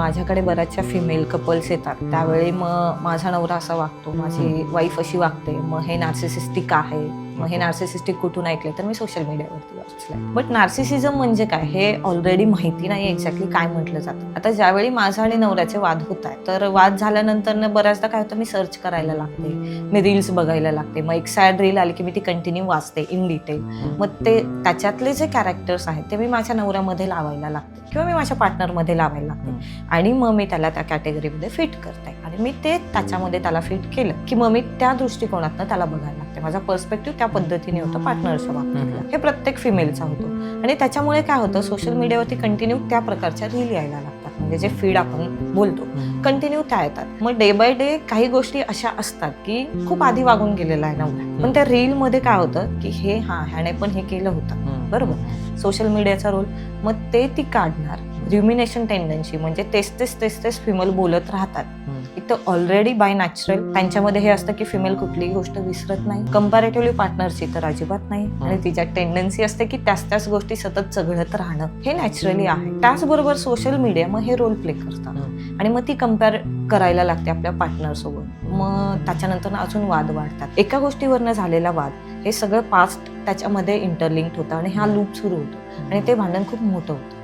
माझ्याकडे बऱ्याचशा female couples येतात, त्यावेळी मग माझा नवरा असा वागतो, माझी वाईफ अशी वागते, मग हे नार्सिसिस्टिक आहे, मग हे नार्सिसिस्टिक कुठून ऐकले तर मी सोशल मीडियावरती वाचलंय. बट नार्सिसिझम म्हणजे काय हे ऑलरेडी माहिती नाही एक्झॅक्टली काय म्हटलं जातं. आता ज्यावेळी माझा आणि नवऱ्याचे वाद होत आहेत, तर वाद झाल्यानंतर बऱ्याचदा काय होतं, मी सर्च करायला लागते, मी रील्स बघायला लागते, मग एक सॅड रील आली की मी ती कंटिन्यू वाचते इन डिटेल. मग ते त्याच्यातले जे कॅरेक्टर्स आहेत ते मी माझ्या नवऱ्यामध्ये लावायला लागते किंवा मी माझ्या पार्टनरमध्ये लावायला लागते आणि मग मी त्याला त्या कॅटेगरीमध्ये फिट करते आणि मी ते त्याच्यामध्ये त्याला फिट केलं की मग मी त्या दृष्टिकोनातनं त्याला बघायला लागते. माझा पर्स्पेक्टिव्ह त्या पद्धतीने होतं पार्टनरच्या बाबतीतला. हे प्रत्येक फिमेलचा होतो आणि त्याच्यामुळे काय होतं, सोशल मीडियावरती कंटिन्यू त्या प्रकारच्या रील यायला लागतात, म्हणजे जे फीड आपण बोलतो कंटिन्यू त्या येतात. मग डे बाय डे काही गोष्टी अशा असतात की खूप आधी वागून गेलेला आहे नवरा, पण त्या रील मध्ये काय होतं की हे ह्याने पण हे केलं होतं, बरोबर, सोशल मीडियाचा रोल. मग ते ती काढणार, र्युमिनेशन टेंडन्सी म्हणजे तेच फिमेल बोलत राहतात. एक तर ऑलरेडी बाय नॅचरल त्यांच्यामध्ये हे असतं की फिमेल कुठलीही गोष्ट विसरत नाही, कंपॅरेटिव्हली पार्टनरची तर अजिबात नाही, आणि तिच्या टेंडन्सी असते की त्याच गोष्टी सतत चघळत राहणं, हे नॅचरली आहे. त्याचबरोबर सोशल मीडिया मग हे रोल प्ले करतात आणि मग ती कम्पेअर करायला लागते आपल्या पार्टनर सोबत. मग त्याच्यानंतर अजून वाद वाढतात. एका गोष्टीवरनं झालेला वाद हे सगळं पास्ट त्याच्यामध्ये इंटरलिंक्ड होतं आणि हा लूप सुरू होतो आणि ते भांडण खूप मोठं होतं.